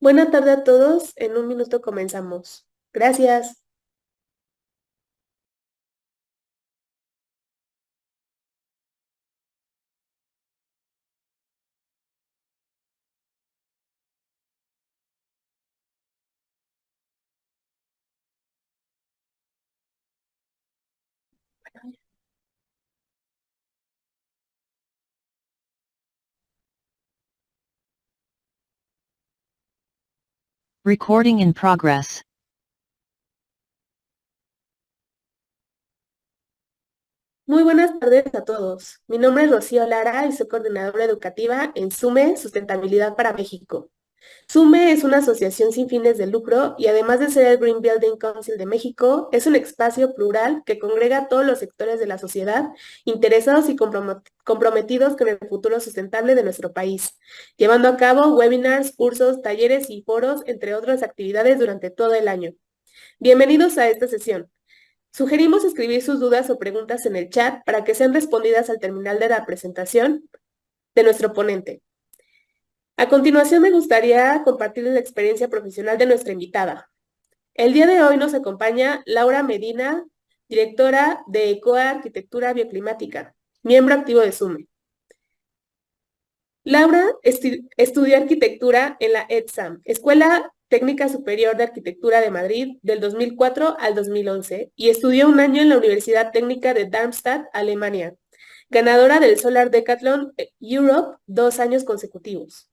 Buena tarde a todos. En un minuto comenzamos. Gracias. Recording in progress. Muy buenas tardes a todos. Mi nombre es Rocío Lara y soy coordinadora educativa en SUME Sustentabilidad para México. SUME es una asociación sin fines de lucro y además de ser el Green Building Council de México, es un espacio plural que congrega a todos los sectores de la sociedad interesados y comprometidos con el futuro sustentable de nuestro país, llevando a cabo webinars, cursos, talleres y foros, entre otras actividades durante todo el año. Bienvenidos a esta sesión. Sugerimos escribir sus dudas o preguntas en el chat para que sean respondidas al terminar de la presentación de nuestro ponente. A continuación, me gustaría compartirles la experiencia profesional de nuestra invitada. El día de hoy nos acompaña Laura Medina, directora de ECOA Arquitectura Bioclimática, miembro activo de SUME. Laura estudió arquitectura en la ETSAM, Escuela Técnica Superior de Arquitectura de Madrid, del 2004 al 2011, y estudió un año en la Universidad Técnica de Darmstadt, Alemania, ganadora del Solar Decathlon Europe 2 años consecutivos.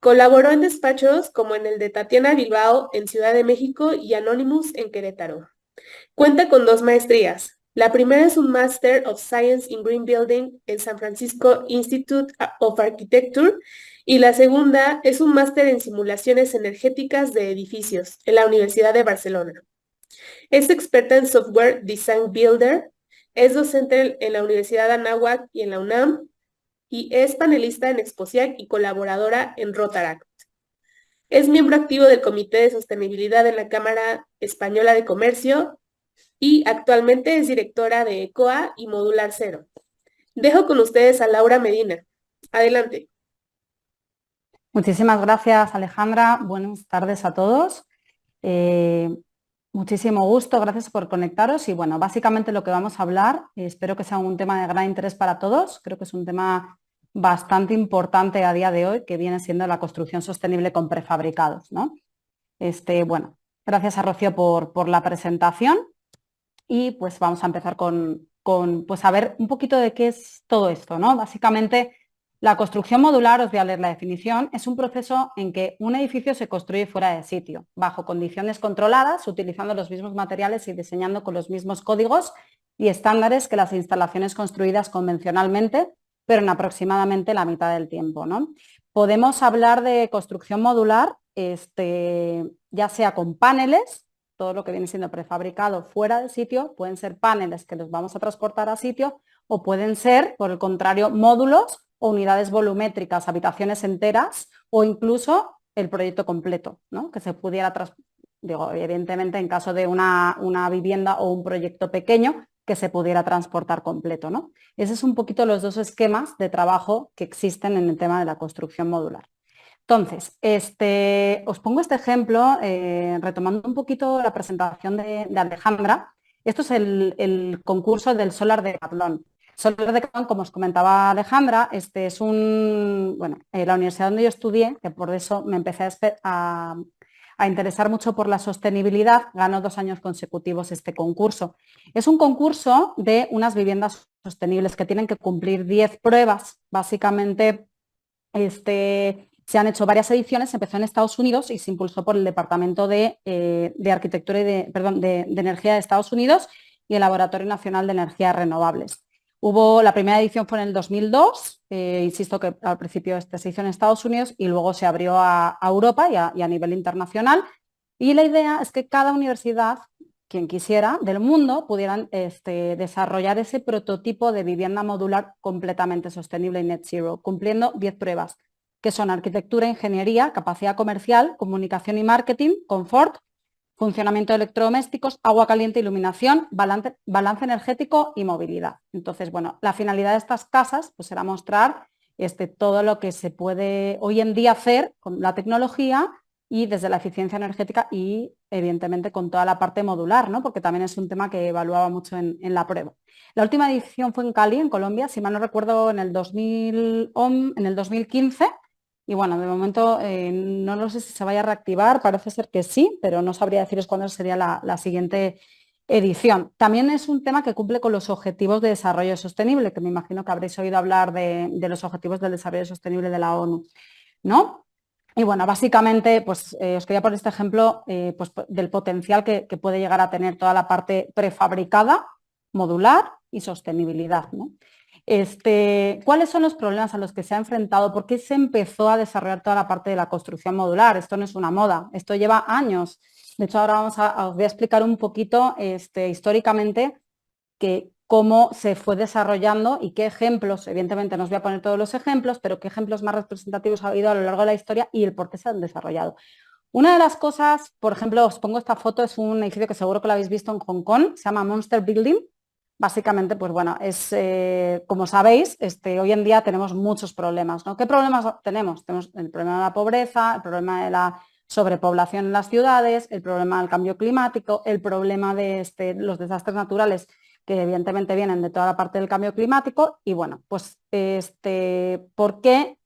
Colaboró en despachos como en el de Tatiana Bilbao en Ciudad de México y Anonymous en Querétaro. Cuenta con 2 maestrías. La primera es un Master of Science in Green Building en San Francisco Institute of Architecture y la segunda es un máster en simulaciones energéticas de edificios en la Universidad de Barcelona. Es experta en Software Design Builder, es docente en la Universidad de Anáhuac y en la UNAM y es panelista en Exposiac y colaboradora en Rotaract. Es miembro activo del Comité de Sostenibilidad en la Cámara Española de Comercio y actualmente es directora de ECOA y Modular Cero. Dejo con ustedes a Laura Medina. Adelante. Muchísimas gracias, Alejandra. Buenas tardes a todos. Muchísimo gusto, gracias por conectaros. Y bueno, básicamente lo que vamos a hablar, espero que sea un tema de gran interés para todos. Creo que es un tema bastante importante a día de hoy, que viene siendo la construcción sostenible con prefabricados, ¿no? Bueno, gracias a Rocío por la presentación. Y pues vamos a empezar con pues a ver un poquito de qué es todo esto, ¿no? Básicamente, la construcción modular, os voy a leer la definición, es un proceso en que un edificio se construye fuera de sitio, bajo condiciones controladas, utilizando los mismos materiales y diseñando con los mismos códigos y estándares que las instalaciones construidas convencionalmente, pero en aproximadamente la mitad del tiempo, ¿no? Podemos hablar de construcción modular, ya sea con paneles, todo lo que viene siendo prefabricado fuera de sitio, pueden ser paneles que los vamos a transportar a sitio o pueden ser, por el contrario, módulos o unidades volumétricas, habitaciones enteras o incluso el proyecto completo, ¿no? Que se pudiera, evidentemente en caso de una vivienda o un proyecto pequeño, que se pudiera transportar completo, ¿no? Ese es un poquito los dos esquemas de trabajo que existen en el tema de la construcción modular. Entonces, os pongo este ejemplo, retomando un poquito la presentación de Alejandra. Esto es el concurso del Solar Decathlon. Solar Decathlon, como os comentaba Alejandra, es la universidad donde yo estudié, que por eso me empecé a interesar mucho por la sostenibilidad, ganó 2 años consecutivos este concurso. Es un concurso de unas viviendas sostenibles que tienen que cumplir 10 pruebas, básicamente. Se han hecho varias ediciones, empezó en Estados Unidos y se impulsó por el Departamento de Arquitectura y de Energía de Estados Unidos y el Laboratorio Nacional de Energías Renovables. La primera edición fue en el 2002, insisto que al principio se hizo en Estados Unidos y luego se abrió a Europa y a nivel internacional. Y la idea es que cada universidad, quien quisiera, del mundo, pudieran desarrollar ese prototipo de vivienda modular completamente sostenible y net zero, cumpliendo 10 pruebas, que son arquitectura, ingeniería, capacidad comercial, comunicación y marketing, confort, funcionamiento de electrodomésticos, agua caliente, iluminación, balance energético y movilidad. Entonces, bueno, la finalidad de estas casas pues, será mostrar todo lo que se puede hoy en día hacer con la tecnología y desde la eficiencia energética y evidentemente con toda la parte modular, ¿no? Porque también es un tema que evaluaba mucho en la prueba. La última edición fue en Cali, en Colombia, si mal no recuerdo, en el 2015. Y bueno, de momento no lo sé si se vaya a reactivar, parece ser que sí, pero no sabría deciros cuándo sería la siguiente edición. También es un tema que cumple con los objetivos de desarrollo sostenible, que me imagino que habréis oído hablar de los objetivos del desarrollo sostenible de la ONU, ¿no? Y bueno, básicamente, pues os quería poner este ejemplo pues, del potencial que puede llegar a tener toda la parte prefabricada, modular y sostenibilidad, ¿no? ¿Cuáles son los problemas a los que se ha enfrentado? ¿Por qué se empezó a desarrollar toda la parte de la construcción modular? Esto no es una moda, esto lleva años. De hecho, ahora os voy a explicar un poquito históricamente cómo se fue desarrollando y qué ejemplos, evidentemente no os voy a poner todos los ejemplos, pero qué ejemplos más representativos ha habido a lo largo de la historia y el por qué se han desarrollado. Una de las cosas, por ejemplo, os pongo esta foto, es un edificio que seguro que lo habéis visto en Hong Kong, se llama Monster Building. Básicamente, pues bueno, es como sabéis, hoy en día tenemos muchos problemas, ¿no? ¿Qué problemas tenemos? Tenemos el problema de la pobreza, el problema de la sobrepoblación en las ciudades, el problema del cambio climático, el problema de los desastres naturales que evidentemente vienen de toda la parte del cambio climático y bueno, pues ¿por qué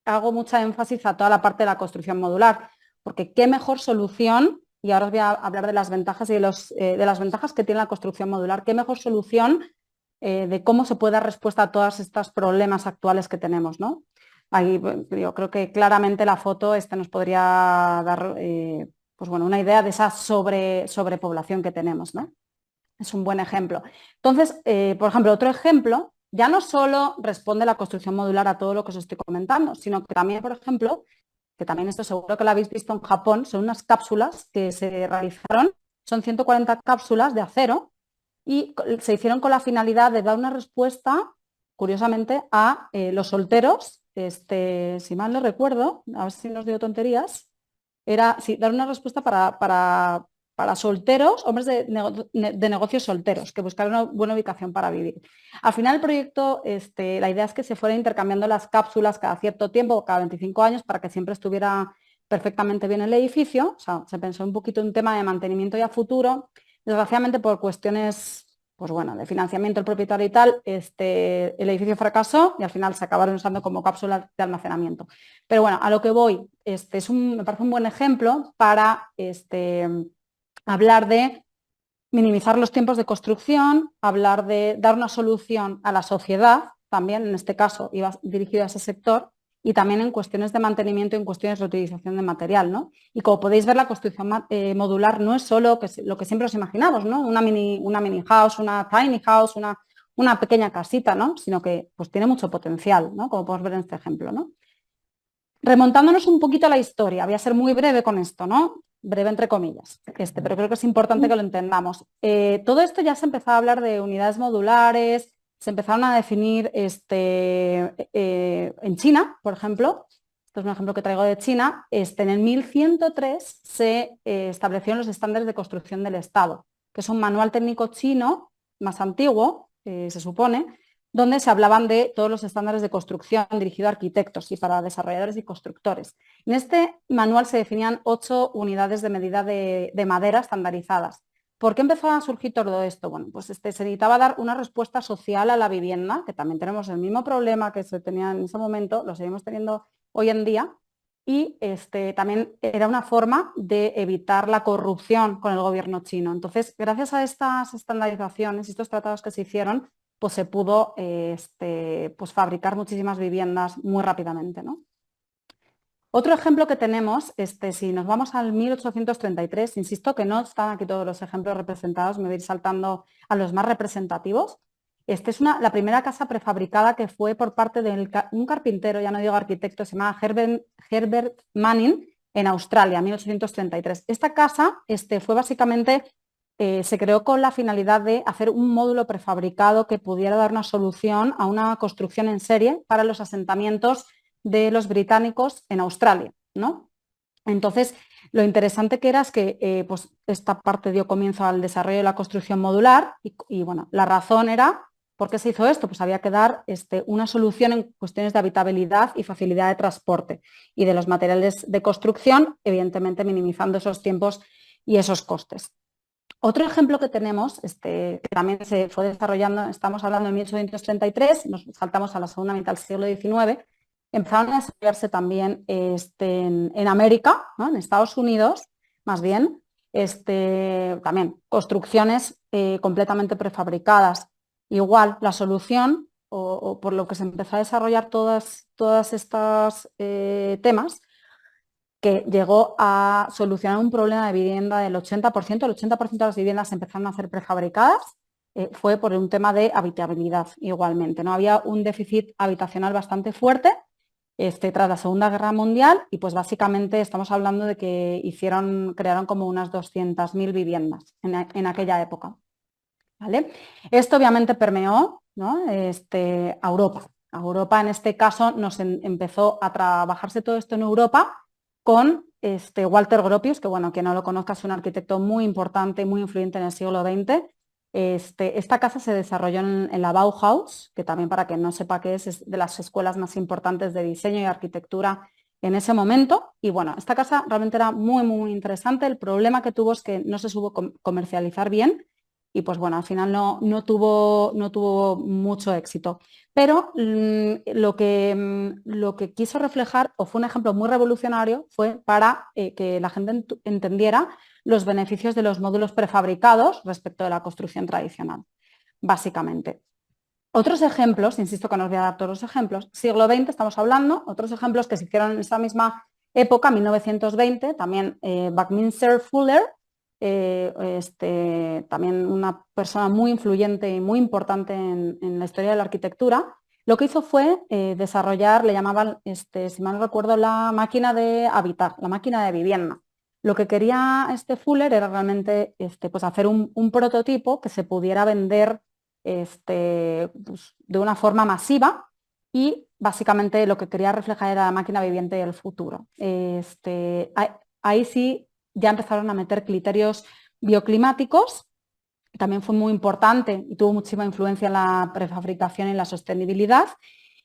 hago mucha énfasis a toda la parte de la construcción modular? Porque qué mejor solución, y ahora os voy a hablar de las ventajas y de las ventajas que tiene la construcción modular, qué mejor solución de cómo se puede dar respuesta a todos estos problemas actuales que tenemos, ¿no? Ahí yo creo que claramente la foto nos podría dar pues bueno, una idea de esa sobrepoblación que tenemos, ¿no? Es un buen ejemplo. Entonces, por ejemplo, otro ejemplo, ya no solo responde la construcción modular a todo lo que os estoy comentando, sino que también, por ejemplo, que también esto seguro que lo habéis visto en Japón, son unas cápsulas que se realizaron, son 140 cápsulas de acero y se hicieron con la finalidad de dar una respuesta, curiosamente, a los solteros, si mal no recuerdo, a ver si no os digo tonterías, era dar una respuesta para solteros, hombres de negocios solteros, que buscaran una buena ubicación para vivir. Al final el proyecto, la idea es que se fuera intercambiando las cápsulas cada cierto tiempo, cada 25 años, para que siempre estuviera perfectamente bien el edificio. O sea, se pensó un poquito en un tema de mantenimiento y a futuro. Desgraciadamente, por cuestiones pues bueno, de financiamiento el propietario y tal, el edificio fracasó y al final se acabaron usando como cápsulas de almacenamiento. Pero bueno, a lo que voy, me parece un buen ejemplo para hablar de minimizar los tiempos de construcción, hablar de dar una solución a la sociedad, también en este caso iba dirigido a ese sector, y también en cuestiones de mantenimiento y en cuestiones de reutilización de material, ¿no? Y como podéis ver, la construcción modular no es solo lo que siempre os imaginamos, ¿no? Una mini house, una tiny house, una pequeña casita, ¿no? Sino que pues, tiene mucho potencial, ¿no? Como podemos ver en este ejemplo, ¿no? Remontándonos un poquito a la historia, voy a ser muy breve con esto, ¿no? Breve entre comillas, pero creo que es importante que lo entendamos. Todo esto ya se empezó a hablar de unidades modulares, se empezaron a definir en China, por ejemplo. Esto es un ejemplo que traigo de China. En el 1103 se establecieron los estándares de construcción del Estado, que es un manual técnico chino más antiguo, se supone, donde se hablaban de todos los estándares de construcción dirigidos a arquitectos y para desarrolladores y constructores. En este manual se definían 8 unidades de medida de madera estandarizadas. ¿Por qué empezó a surgir todo esto? Bueno, pues se necesitaba dar una respuesta social a la vivienda, que también tenemos el mismo problema que se tenía en ese momento, lo seguimos teniendo hoy en día, y también era una forma de evitar la corrupción con el gobierno chino. Entonces, gracias a estas estandarizaciones y estos tratados que se hicieron, pues se pudo pues fabricar muchísimas viviendas muy rápidamente, ¿no? Otro ejemplo que tenemos, si nos vamos al 1833, insisto que no están aquí todos los ejemplos representados, me voy a ir saltando a los más representativos. Es la primera casa prefabricada que fue por parte de un carpintero, ya no digo arquitecto, se llama Herbert Manning, en Australia, 1833. Esta casa fue básicamente, se creó con la finalidad de hacer un módulo prefabricado que pudiera dar una solución a una construcción en serie para los asentamientos de los británicos en Australia, ¿no? Entonces, lo interesante que era es que pues esta parte dio comienzo al desarrollo de la construcción modular y bueno, la razón era ¿Por qué se hizo esto? Pues había que dar una solución en cuestiones de habitabilidad y facilidad de transporte y de los materiales de construcción, evidentemente minimizando esos tiempos y esos costes. Otro ejemplo que tenemos, que también se fue desarrollando, estamos hablando de 1833, nos saltamos a la segunda mitad del siglo XIX, empezaron a desarrollarse también en América, ¿no? En Estados Unidos, más bien, también construcciones completamente prefabricadas. Igual, la solución, o por lo que se empezó a desarrollar todas estas temas, que llegó a solucionar un problema de vivienda del 80%, el 80% de las viviendas empezaron a ser prefabricadas, fue por un tema de habitabilidad igualmente, ¿no? Había un déficit habitacional bastante fuerte tras la Segunda Guerra Mundial y pues básicamente estamos hablando de que crearon como unas 200.000 viviendas en aquella época, ¿vale? Esto obviamente permeó, ¿no? A Europa. Europa en este caso empezó a trabajarse todo esto en Europa con Walter Gropius, que bueno, quien no lo conozca es un arquitecto muy importante, muy influyente en el siglo XX. Esta casa se desarrolló en la Bauhaus, que también para quien no sepa qué es de las escuelas más importantes de diseño y arquitectura en ese momento. Y bueno, esta casa realmente era muy, muy interesante. El problema que tuvo es que no se supo comercializar bien y pues bueno, al final no tuvo mucho éxito. Pero lo que quiso reflejar, o fue un ejemplo muy revolucionario, fue para que la gente entendiera los beneficios de los módulos prefabricados respecto de la construcción tradicional, básicamente. Otros ejemplos, insisto que no os voy a dar todos los ejemplos, siglo XX estamos hablando, otros ejemplos que se hicieron en esa misma época, 1920, también Buckminster Fuller, también una persona muy influyente y muy importante en la historia de la arquitectura, lo que hizo fue desarrollar, le llamaban, si mal no recuerdo, la máquina de habitar, la máquina de vivienda. Lo que quería Fuller era realmente pues hacer un prototipo que se pudiera vender pues, de una forma masiva y básicamente lo que quería reflejar era la máquina viviente del futuro. Ahí sí ya empezaron a meter criterios bioclimáticos, también fue muy importante y tuvo muchísima influencia en la prefabricación y en la sostenibilidad.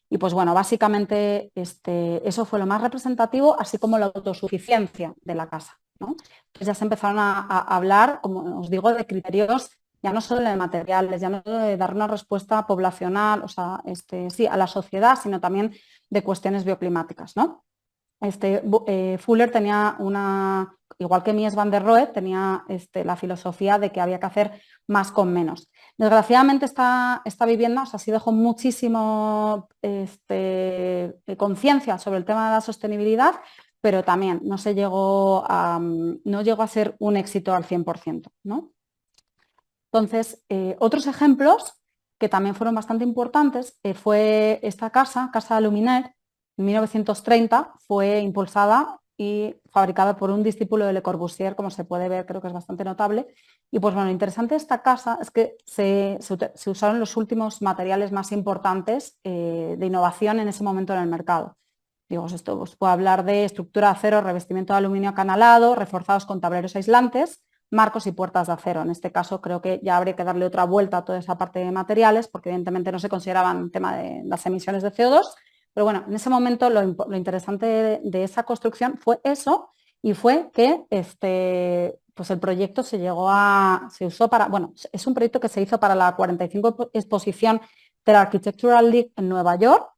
Y pues bueno, básicamente eso fue lo más representativo, así como la autosuficiencia de la casa, ¿no? Entonces ya se empezaron a hablar, como os digo, de criterios ya no solo de materiales, ya no solo de dar una respuesta poblacional, o sea, sí, a la sociedad, sino también de cuestiones bioclimáticas, ¿no? Fuller tenía igual que Mies van der Rohe, tenía la filosofía de que había que hacer más con menos. Desgraciadamente esta vivienda, o sea, sí dejó muchísimo conciencia sobre el tema de la sostenibilidad, pero también no llegó a ser un éxito al 100%, ¿no? Entonces, otros ejemplos que también fueron bastante importantes fue esta casa Luminaire, en 1930, fue impulsada y fabricada por un discípulo de Le Corbusier, como se puede ver, creo que es bastante notable. Y pues bueno, lo interesante de esta casa es que se usaron los últimos materiales más importantes de innovación en ese momento en el mercado. Digo, esto os puedo hablar de estructura de acero, revestimiento de aluminio acanalado, reforzados con tableros aislantes, marcos y puertas de acero. En este caso creo que ya habría que darle otra vuelta a toda esa parte de materiales, porque evidentemente no se consideraban el tema de las emisiones de CO2, pero bueno, en ese momento lo interesante de esa construcción fue eso, y fue que pues el proyecto se usó para, bueno, es un proyecto que se hizo para la 45 exposición de la Architectural League en Nueva York.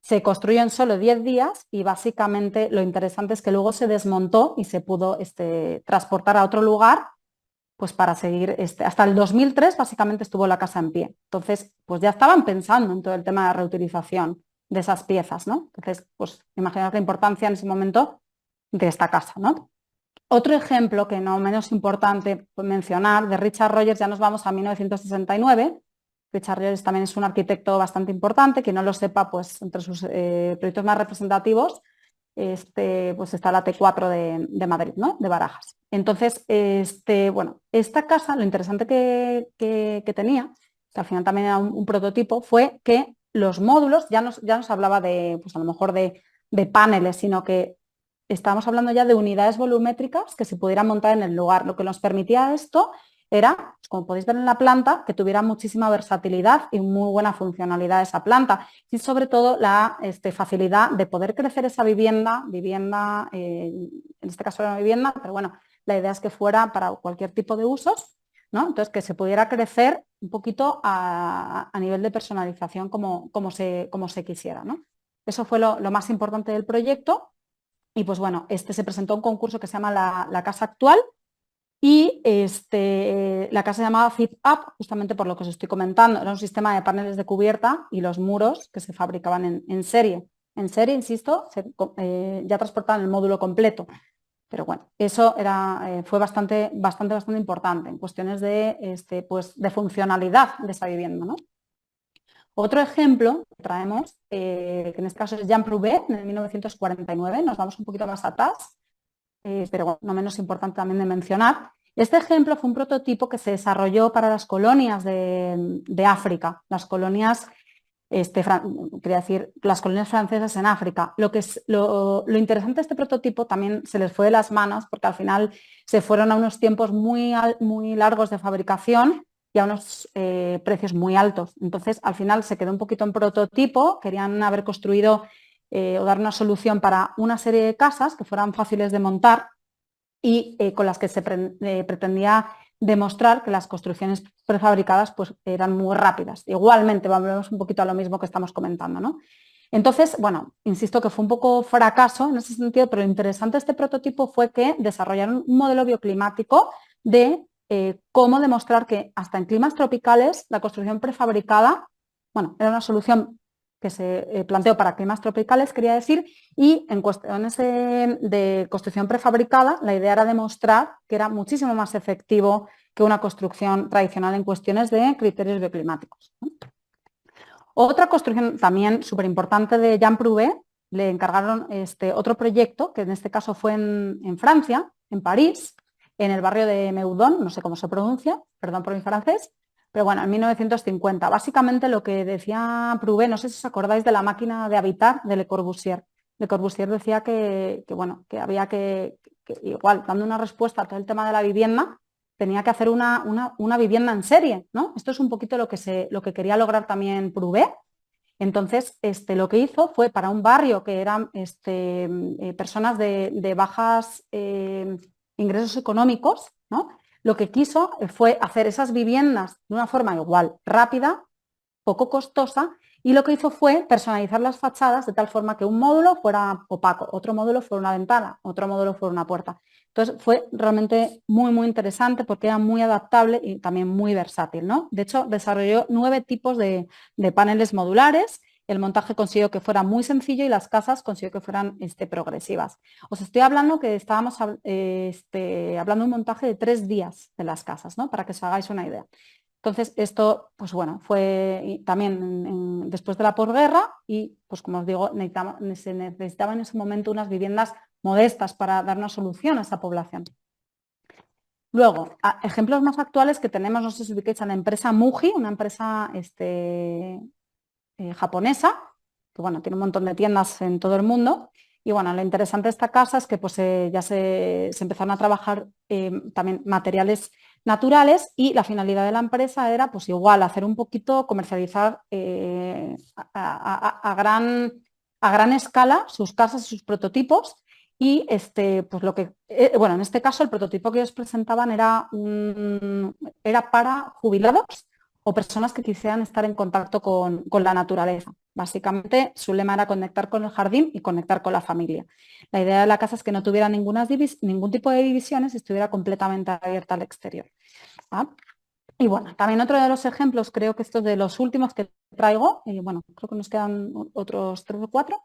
Se construyó en solo 10 días y básicamente lo interesante es que luego se desmontó y se pudo transportar a otro lugar, pues para seguir, hasta el 2003 básicamente estuvo la casa en pie. Entonces, pues ya estaban pensando en todo el tema de reutilización de esas piezas, ¿no? Entonces, pues imaginaos la importancia en ese momento de esta casa, ¿no? Otro ejemplo que no menos importante mencionar, de Richard Rogers, ya nos vamos a 1969. Richard Rogers también es un arquitecto bastante importante, quien no lo sepa, pues entre sus proyectos más representativos pues está la T4 de Madrid, ¿no? De Barajas. Entonces, bueno, esta casa, lo interesante que tenía, que al final también era un prototipo, fue que los módulos, ya nos hablaba de, pues a lo mejor de paneles, sino que estábamos hablando ya de unidades volumétricas que se pudieran montar en el lugar. Lo que nos permitía esto era, como podéis ver en la planta, que tuviera muchísima versatilidad y muy buena funcionalidad esa planta y sobre todo la facilidad de poder crecer esa vivienda, en este caso era una vivienda, pero bueno, la idea es que fuera para cualquier tipo de usos, ¿no? Entonces que se pudiera crecer un poquito a nivel de personalización como se quisiera, ¿no? Eso fue lo más importante del proyecto y pues bueno, se presentó un concurso que se llama la Casa Actual y la casa se llamaba Fit Up, justamente por lo que os estoy comentando. Era un sistema de paneles de cubierta y los muros que se fabricaban en serie. En serie, insisto, ya transportaban el módulo completo. Pero bueno, eso fue bastante importante en cuestiones de funcionalidad de esa vivienda, ¿no? Otro ejemplo que traemos, que en este caso es Jean Prouvé, en el 1949, nos vamos un poquito más atrás, pero bueno, no menos importante también de mencionar. Este ejemplo fue un prototipo que se desarrolló para las colonias de África, las colonias, quería decir, las colonias francesas en África. Lo interesante de este prototipo también se les fue de las manos porque al final se fueron a unos tiempos muy largos de fabricación y a unos precios muy altos. Entonces, al final se quedó un poquito en prototipo, querían haber construido o dar una solución para una serie de casas que fueran fáciles de montar y con las que se pretendía demostrar que las construcciones prefabricadas pues, eran muy rápidas. Igualmente, vamos un poquito a lo mismo que estamos comentando, ¿no? Entonces, bueno, insisto que fue un poco fracaso en ese sentido, pero lo interesante de este prototipo fue que desarrollaron un modelo bioclimático de cómo demostrar que hasta en climas tropicales la construcción prefabricada, bueno, era una solución que se planteó para climas tropicales, quería decir, y en cuestiones de construcción prefabricada, la idea era demostrar que era muchísimo más efectivo que una construcción tradicional en cuestiones de criterios bioclimáticos, ¿no? Otra construcción también súper importante de Jean Prouvé, le encargaron otro proyecto, que en este caso fue en Francia, en París, en el barrio de Meudon, no sé cómo se pronuncia, perdón por mi francés, pero bueno, en 1950. Básicamente lo que decía Prouvé, no sé si os acordáis de la máquina de habitar de Le Corbusier. Le Corbusier decía que había que, igual, dando una respuesta a todo el tema de la vivienda, tenía que hacer una vivienda en serie, ¿no? Esto es un poquito lo que quería lograr también Prouvé. Entonces, lo que hizo fue para un barrio que eran personas de bajos ingresos económicos, ¿no? Lo que quiso fue hacer esas viviendas de una forma igual, rápida, poco costosa, y lo que hizo fue personalizar las fachadas de tal forma que un módulo fuera opaco, otro módulo fuera una ventana, otro módulo fuera una puerta. Entonces fue realmente muy interesante porque era muy adaptable y también muy versátil, ¿no? De hecho, desarrolló 9 tipos de paneles modulares. El montaje consiguió que fuera muy sencillo y las casas consiguió que fueran progresivas. Os estoy hablando que estábamos hablando de un montaje de 3 días de las casas, ¿no? Para que os hagáis una idea. Entonces, esto, pues bueno, fue también después de la posguerra y, pues como os digo, se necesitaban en ese momento unas viviendas modestas para dar una solución a esa población. Luego, ejemplos más actuales que tenemos, no sé si ubicáis a la empresa Muji, una empresa japonesa, que bueno, tiene un montón de tiendas en todo el mundo. Y bueno, lo interesante de esta casa es que pues, ya se empezaron a trabajar también materiales naturales y la finalidad de la empresa era pues igual hacer un poquito, comercializar a gran escala sus casas, sus prototipos y pues lo que, bueno, en este caso el prototipo que ellos presentaban era para jubilados o personas que quisieran estar en contacto con la naturaleza. Básicamente su lema era conectar con el jardín y conectar con la familia. La idea de la casa es que no tuviera ningún tipo de divisiones y estuviera completamente abierta al exterior. ¿Ah? Y bueno, también otro de los ejemplos, creo que estos de los últimos que traigo, bueno, creo que nos quedan otros 3 o 4.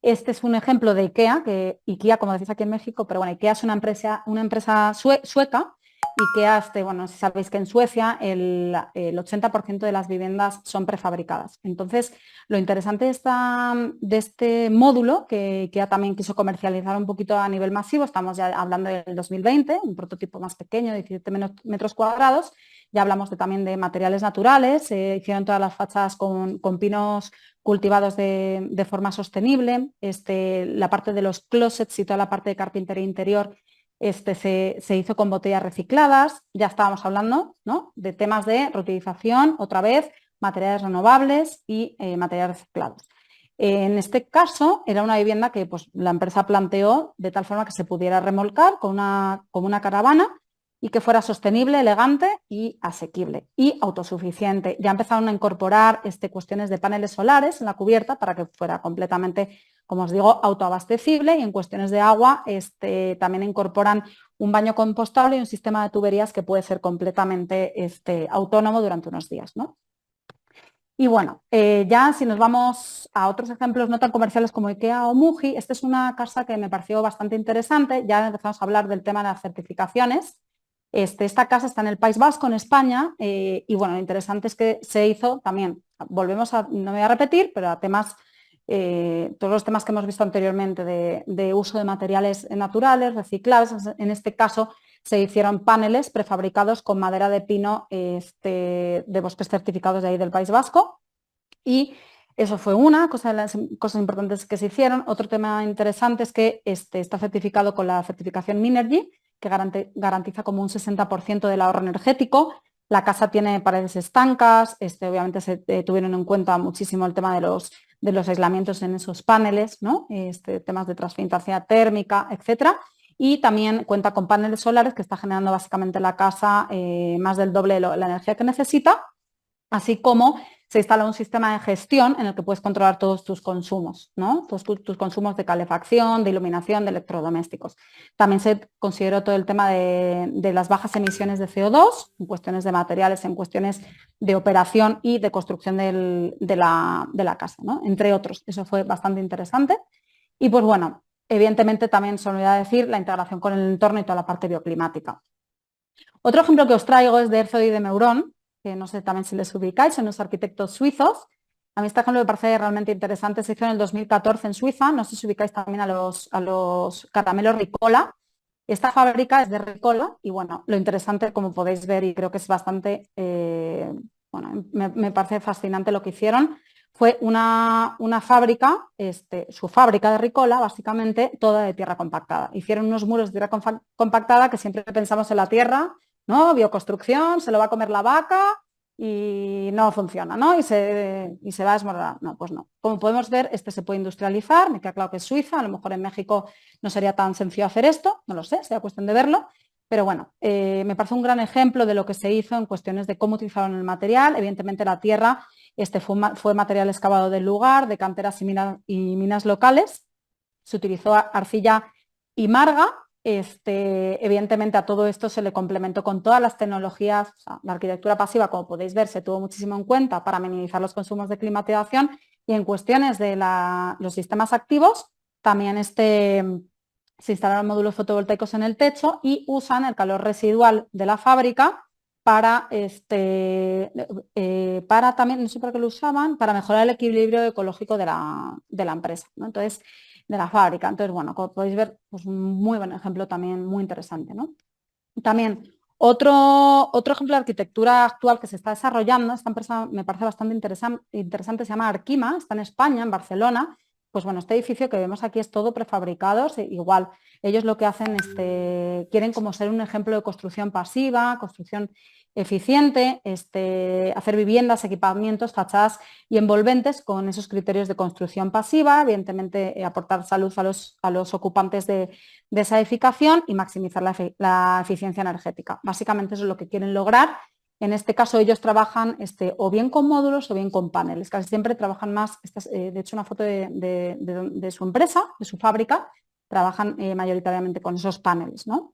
Este es un ejemplo de IKEA, que IKEA, como decís aquí en México, pero bueno, IKEA es una empresa sueca. IKEA, bueno, si sabéis que en Suecia el 80% de las viviendas son prefabricadas. Entonces, lo interesante de este módulo, que IKEA también quiso comercializar un poquito a nivel masivo, estamos ya hablando del 2020, un prototipo más pequeño, 17 metros cuadrados, ya hablamos también de materiales naturales, se hicieron todas las fachadas con pinos cultivados de forma sostenible, la parte de los closets y toda la parte de carpintería interior se hizo con botellas recicladas, ya estábamos hablando, ¿no?, de temas de reutilización, otra vez, materiales renovables y materiales reciclados. En este caso era una vivienda que pues, la empresa planteó de tal forma que se pudiera remolcar como una caravana y que fuera sostenible, elegante y asequible y autosuficiente. Ya empezaron a incorporar cuestiones de paneles solares en la cubierta para que fuera completamente, como os digo, autoabastecible, y en cuestiones de agua también incorporan un baño compostable y un sistema de tuberías que puede ser completamente autónomo durante unos días, ¿no? Y bueno, ya si nos vamos a otros ejemplos no tan comerciales como IKEA o Muji, esta es una casa que me pareció bastante interesante. Ya empezamos a hablar del tema de las certificaciones. Esta casa está en el País Vasco, en España, y bueno, lo interesante es que se hizo también, volvemos a, no me voy a repetir, pero a temas, todos los temas que hemos visto anteriormente de uso de materiales naturales, reciclables. En este caso se hicieron paneles prefabricados con madera de pino de bosques certificados de ahí del País Vasco, y eso fue una cosa de las cosas importantes que se hicieron. Otro tema interesante es que está certificado con la certificación Minergie, que garantiza como un 60% del ahorro energético. La casa tiene paredes estancas, obviamente se tuvieron en cuenta muchísimo el tema de los aislamientos en esos paneles, ¿no? Temas de transferencia térmica, etcétera. Y también cuenta con paneles solares que está generando básicamente la casa más del doble de la energía que necesita, así como se instala un sistema de gestión en el que puedes controlar todos tus consumos, ¿no? Todos tus consumos de calefacción, de iluminación, de electrodomésticos. También se consideró todo el tema de las bajas emisiones de CO2, en cuestiones de materiales, en cuestiones de operación y de construcción de la casa, ¿no? Entre otros. Eso fue bastante interesante. Y pues bueno, evidentemente también se me olvidó decir la integración con el entorno y toda la parte bioclimática. Otro ejemplo que os traigo es de Herzog y de Meuron, que no sé también si les ubicáis, son los arquitectos suizos. A mí este ejemplo me parece realmente interesante. Se hizo en el 2014 en Suiza. No sé si ubicáis también a los caramelos Ricola. Esta fábrica es de Ricola y bueno, lo interesante, como podéis ver, y creo que es bastante, bueno, me parece fascinante lo que hicieron, fue una fábrica, su fábrica de Ricola, básicamente toda de tierra compactada. Hicieron unos muros de tierra compactada que siempre pensamos en la tierra, ¿no? Bioconstrucción, se lo va a comer la vaca y no funciona, ¿no? Y se va a desmoronar. No, pues no. Como podemos ver, se puede industrializar, me queda claro que es Suiza, a lo mejor en México no sería tan sencillo hacer esto, no lo sé, sería cuestión de verlo, pero bueno, me parece un gran ejemplo de lo que se hizo en cuestiones de cómo utilizaron el material. Evidentemente la tierra fue material excavado del lugar, de canteras y minas locales, se utilizó arcilla y marga. Evidentemente a todo esto se le complementó con todas las tecnologías. O sea, la arquitectura pasiva, como podéis ver, se tuvo muchísimo en cuenta para minimizar los consumos de climatización, y en cuestiones de los sistemas activos también se instalaron módulos fotovoltaicos en el techo y usan el calor residual de la fábrica para también, no sé para qué lo usaban, para mejorar el equilibrio ecológico de la empresa, ¿no? Entonces, de la fábrica. Entonces, bueno, como podéis ver, pues un muy buen ejemplo también, muy interesante, ¿no? También otro ejemplo de arquitectura actual que se está desarrollando, esta empresa me parece bastante interesante, se llama Arkima, está en España, en Barcelona. Pues bueno, este edificio que vemos aquí es todo prefabricado, igual ellos lo que hacen, quieren como ser un ejemplo de construcción pasiva, construcción eficiente, hacer viviendas, equipamientos, fachadas y envolventes con esos criterios de construcción pasiva, evidentemente aportar salud a los ocupantes de esa edificación y maximizar la eficiencia energética. Básicamente eso es lo que quieren lograr. En este caso ellos trabajan o bien con módulos o bien con paneles. Casi siempre trabajan más, de hecho una foto de su empresa, de su fábrica, trabajan mayoritariamente con esos paneles, ¿no?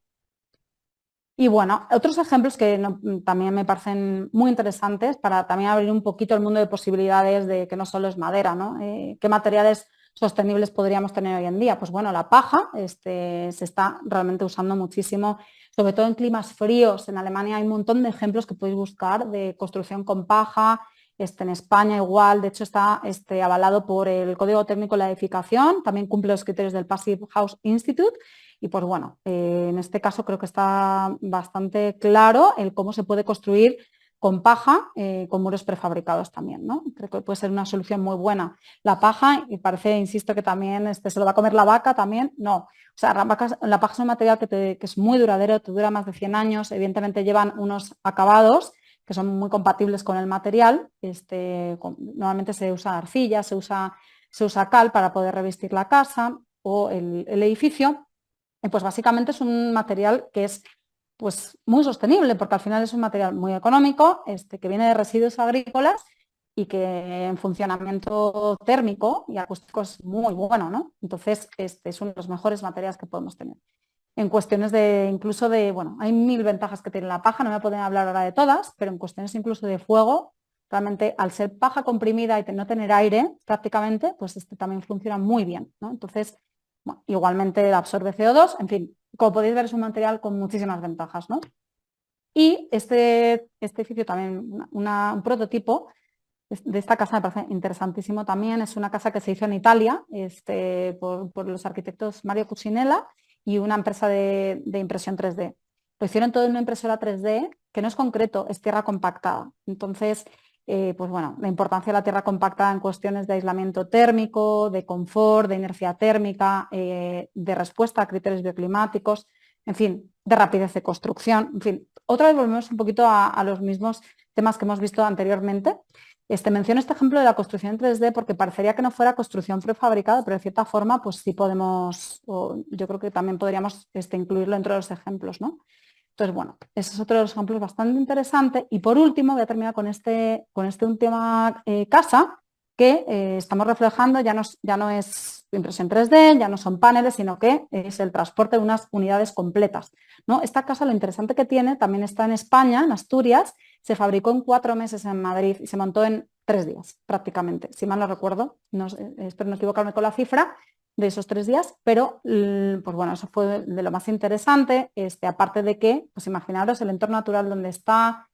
Y bueno, otros ejemplos que también me parecen muy interesantes para también abrir un poquito el mundo de posibilidades de que no solo es madera, ¿no? ¿Qué materiales sostenibles podríamos tener hoy en día? Pues bueno, la paja se está realmente usando muchísimo, sobre todo en climas fríos. En Alemania hay un montón de ejemplos que podéis buscar de construcción con paja. En España igual, de hecho está avalado por el Código Técnico de la Edificación, también cumple los criterios del Passive House Institute. Y pues bueno, en este caso creo que está bastante claro el cómo se puede construir con paja, con muros prefabricados también, ¿no? Creo que puede ser una solución muy buena. La paja, y parece, insisto, que también se lo va a comer la vaca también, no. O sea, la paja es un material que es muy duradero, te dura más de 100 años, evidentemente llevan unos acabados que son muy compatibles con el material. Normalmente se usa arcilla, se usa cal para poder revestir la casa o el edificio. Y pues básicamente es un material que es pues muy sostenible, porque al final es un material muy económico, que viene de residuos agrícolas y que en funcionamiento térmico y acústico es muy bueno, ¿no? Entonces, es uno de los mejores materiales que podemos tener. En cuestiones incluso de, bueno, hay 1000 ventajas que tiene la paja, no me pueden hablar ahora de todas, pero en cuestiones incluso de fuego, realmente al ser paja comprimida y no tener aire prácticamente, pues también funciona muy bien, ¿no? Entonces, bueno, igualmente absorbe CO2, en fin, como podéis ver es un material con muchísimas ventajas, ¿no? Y este edificio también, un prototipo de esta casa me parece interesantísimo también, es una casa que se hizo en Italia por los arquitectos Mario Cucinella y una empresa de impresión 3D. Lo hicieron todo en una impresora 3D que no es concreto, es tierra compactada. Entonces, pues bueno, la importancia de la tierra compactada en cuestiones de aislamiento térmico, de confort, de inercia térmica, de respuesta a criterios bioclimáticos, en fin, de rapidez de construcción. En fin, otra vez volvemos un poquito a los mismos temas que hemos visto anteriormente. Menciono este ejemplo de la construcción en 3D porque parecería que no fuera construcción prefabricada, pero de cierta forma pues sí podemos, yo creo que también podríamos incluirlo entre los ejemplos, ¿no? Entonces, bueno, ese es otro de los ejemplos bastante interesante. Y por último, voy a terminar con este un tema casa, que estamos reflejando, ya no es impresión 3D, ya no son paneles, sino que es el transporte de unas unidades completas, ¿no? Esta casa, lo interesante que tiene, también está en España, en Asturias, se fabricó en 4 meses en Madrid y se montó en 3 días, prácticamente, si mal no recuerdo, espero no equivocarme con la cifra de esos 3 días, pero pues bueno, eso fue de lo más interesante, aparte de que, pues imaginaros el entorno natural donde está,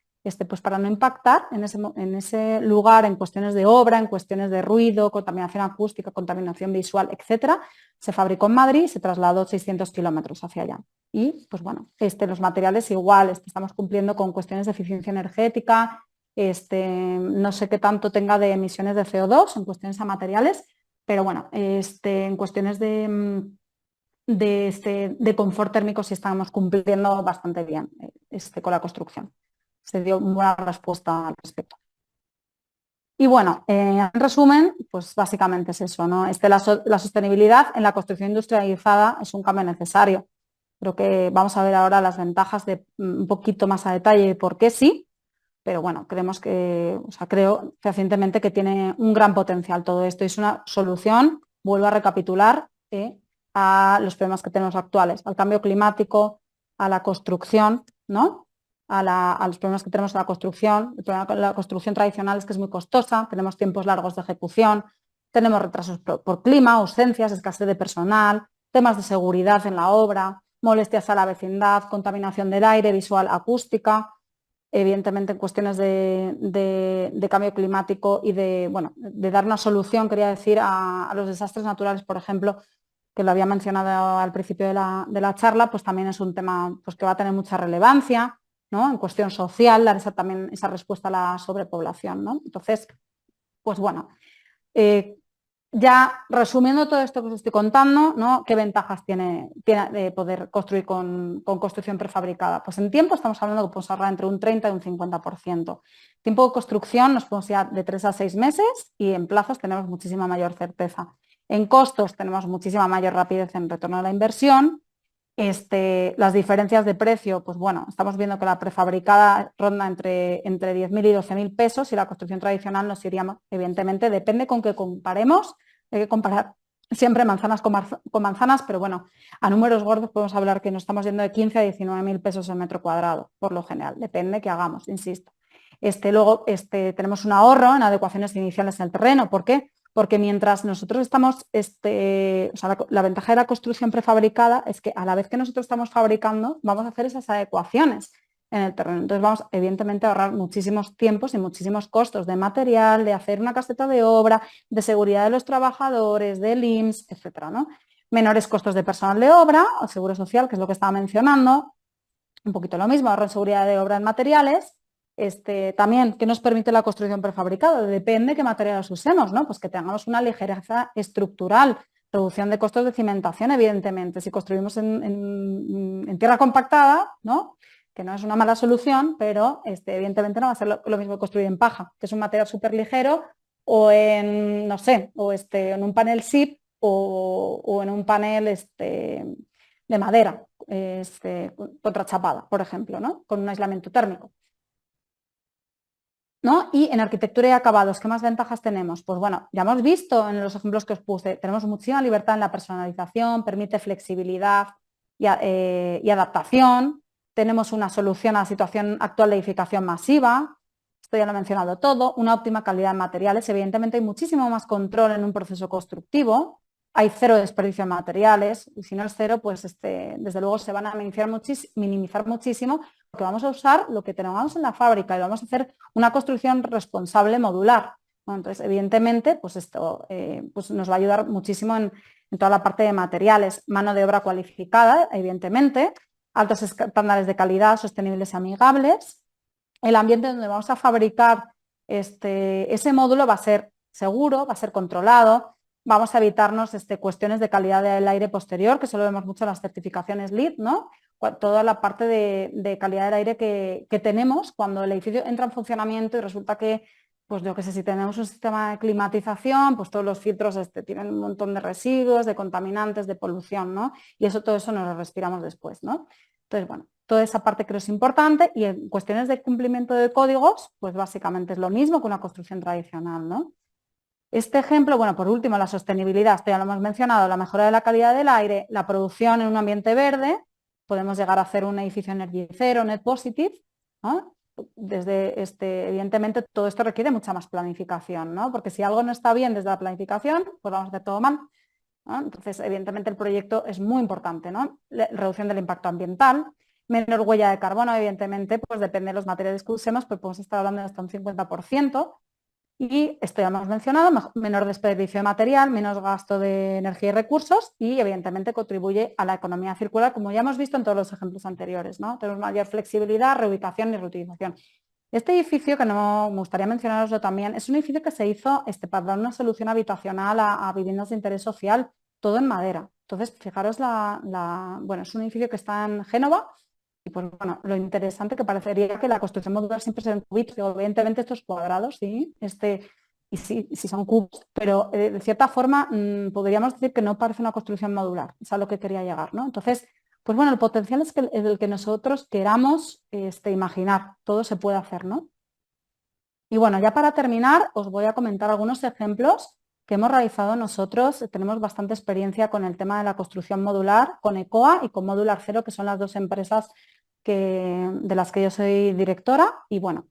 pues para no impactar en ese lugar en cuestiones de obra, en cuestiones de ruido, contaminación acústica, contaminación visual, etcétera, se fabricó en Madrid y se trasladó 600 kilómetros hacia allá. Y pues bueno, los materiales igual, estamos cumpliendo con cuestiones de eficiencia energética, no sé qué tanto tenga de emisiones de CO2 en cuestiones a materiales, pero bueno, en cuestiones de confort térmico sí estamos cumpliendo bastante bien con la construcción. Se dio buena respuesta al respecto. Y bueno, en resumen, pues básicamente es eso, ¿no? La sostenibilidad en la construcción industrializada es un cambio necesario. Creo que vamos a ver ahora las ventajas de un poquito más a detalle por qué sí, pero bueno, creo fehacientemente que tiene un gran potencial todo esto. Es una solución, vuelvo a recapitular, a los problemas que tenemos actuales, al cambio climático, a la construcción, ¿no? A los problemas que tenemos en la construcción. El problema con la construcción tradicional es que es muy costosa, tenemos tiempos largos de ejecución, tenemos retrasos por clima, ausencias, escasez de personal, temas de seguridad en la obra, molestias a la vecindad, contaminación del aire, visual, acústica, evidentemente en cuestiones de cambio climático y de dar una solución, quería decir, a los desastres naturales, por ejemplo, que lo había mencionado al principio de la charla, pues también es un tema pues, que va a tener mucha relevancia, ¿no? En cuestión social, dar también esa respuesta a la sobrepoblación, ¿no? Entonces, pues bueno, ya resumiendo todo esto que os estoy contando, ¿no? ¿Qué ventajas tiene de poder construir con construcción prefabricada? Pues en tiempo estamos hablando que podemos ahorrar entre un 30 y un 50%. Tiempo de construcción nos podemos ir de 3 a 6 meses y en plazos tenemos muchísima mayor certeza. En costos tenemos muchísima mayor rapidez en retorno a la inversión. Las diferencias de precio, pues bueno, estamos viendo que la prefabricada ronda entre 10.000 y 12.000 pesos y la construcción tradicional nos iría, evidentemente, depende con qué comparemos, hay que comparar siempre manzanas con manzanas, pero bueno, a números gordos podemos hablar que nos estamos yendo de 15 a 19.000 pesos el metro cuadrado, por lo general, depende que hagamos, insisto. Luego tenemos un ahorro en adecuaciones iniciales en el terreno, ¿por qué? Porque mientras nosotros estamos, la ventaja de la construcción prefabricada es que a la vez que nosotros estamos fabricando, vamos a hacer esas adecuaciones en el terreno. Entonces vamos, evidentemente, a ahorrar muchísimos tiempos y muchísimos costos de material, de hacer una caseta de obra, de seguridad de los trabajadores, del IMSS, etcétera, ¿no? Menores costos de personal de obra, o seguro social, que es lo que estaba mencionando, un poquito lo mismo, ahorro en seguridad de obra en materiales, También, ¿qué nos permite la construcción prefabricada? Depende qué materiales usemos, ¿no? Pues que tengamos una ligereza estructural, reducción de costos de cimentación, evidentemente. Si construimos en tierra compactada, ¿no? Que no es una mala solución, pero evidentemente no va a ser lo mismo que construir en paja, que es un material súper ligero, o en, no sé, en un panel SIP o en un panel de madera, contrachapada, por ejemplo, ¿no? Con un aislamiento térmico. ¿No? Y en arquitectura y acabados, ¿qué más ventajas tenemos? Pues bueno, ya hemos visto en los ejemplos que os puse, tenemos muchísima libertad en la personalización, permite flexibilidad y adaptación, tenemos una solución a la situación actual de edificación masiva, esto ya lo he mencionado todo, una óptima calidad de materiales, evidentemente hay muchísimo más control en un proceso constructivo, hay cero desperdicio de materiales, y si no es cero, pues desde luego se van a minimizar muchísimo, porque vamos a usar lo que tenemos en la fábrica y vamos a hacer una construcción responsable modular. Bueno, entonces, evidentemente, pues esto pues nos va a ayudar muchísimo en toda la parte de materiales, mano de obra cualificada, evidentemente, altos estándares de calidad, sostenibles y amigables. El ambiente donde vamos a fabricar ese módulo va a ser seguro, va a ser controlado, vamos a evitarnos cuestiones de calidad del aire posterior, que eso lo vemos mucho en las certificaciones LEED, ¿no? Toda la parte de calidad del aire que tenemos cuando el edificio entra en funcionamiento y resulta que, pues yo qué sé, si tenemos un sistema de climatización, pues todos los filtros tienen un montón de residuos, de contaminantes, de polución, ¿no? Y todo eso nos lo respiramos después, ¿no? Entonces, bueno, toda esa parte creo es importante y en cuestiones de cumplimiento de códigos, pues básicamente es lo mismo que una construcción tradicional, ¿no? Este ejemplo, bueno, por último, la sostenibilidad, esto ya lo hemos mencionado, la mejora de la calidad del aire, la producción en un ambiente verde, podemos llegar a hacer un edificio Energy Zero, Net Positive, ¿no? Desde evidentemente todo esto requiere mucha más planificación, ¿no? Porque si algo no está bien desde la planificación, pues vamos a hacer todo mal, ¿no? Entonces, evidentemente el proyecto es muy importante, ¿no? Reducción del impacto ambiental, menor huella de carbono, evidentemente, pues depende de los materiales que usemos, pues podemos estar hablando de hasta un 50%. Y esto ya hemos mencionado, menor desperdicio de material, menos gasto de energía y recursos y evidentemente contribuye a la economía circular, como ya hemos visto en todos los ejemplos anteriores, ¿no? Tenemos mayor flexibilidad, reubicación y reutilización. Este edificio, que no me gustaría mencionaroslo también, es un edificio que se hizo para dar una solución habitacional a viviendas de interés social, todo en madera. Entonces, fijaros, bueno, es un edificio que está en Génova. Y pues bueno, lo interesante que parecería que la construcción modular siempre se ve en cubitos, evidentemente estos cuadrados, sí, y sí son cubos, pero de cierta forma podríamos decir que no parece una construcción modular, es a lo que quería llegar, ¿no? Entonces, pues bueno, el potencial es el que nosotros queramos imaginar, todo se puede hacer, ¿no? Y bueno, ya para terminar, os voy a comentar algunos ejemplos que hemos realizado nosotros. Tenemos bastante experiencia con el tema de la construcción modular, con ECOA y con Modular Cero, que son las dos empresas de las que yo soy directora. Y bueno,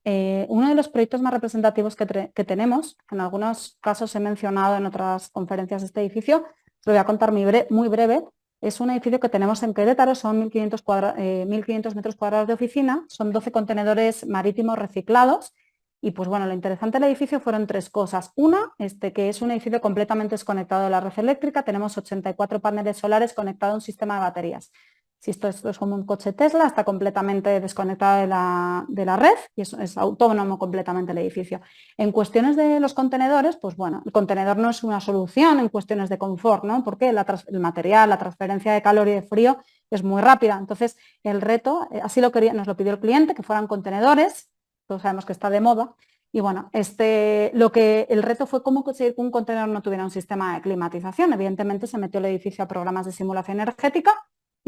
uno de los proyectos más representativos que tenemos, en algunos casos he mencionado en otras conferencias de este edificio, lo voy a contar muy breve. Es un edificio que tenemos en Querétaro, son 1.500 metros cuadrados de oficina, son 12 contenedores marítimos reciclados. Y pues bueno, lo interesante del edificio fueron tres cosas. Una, que es un edificio completamente desconectado de la red eléctrica, tenemos 84 paneles solares conectados a un sistema de baterías. Si esto es como un coche Tesla, está completamente desconectado de la red y es autónomo completamente el edificio. En cuestiones de los contenedores, pues bueno, el contenedor no es una solución en cuestiones de confort, ¿no? Porque el material, la transferencia de calor y de frío es muy rápida. Entonces, el reto, así nos lo pidió el cliente, que fueran contenedores, todos sabemos que está de moda. Y bueno, el reto fue cómo conseguir que un contenedor no tuviera un sistema de climatización. Evidentemente se metió el edificio a programas de simulación energética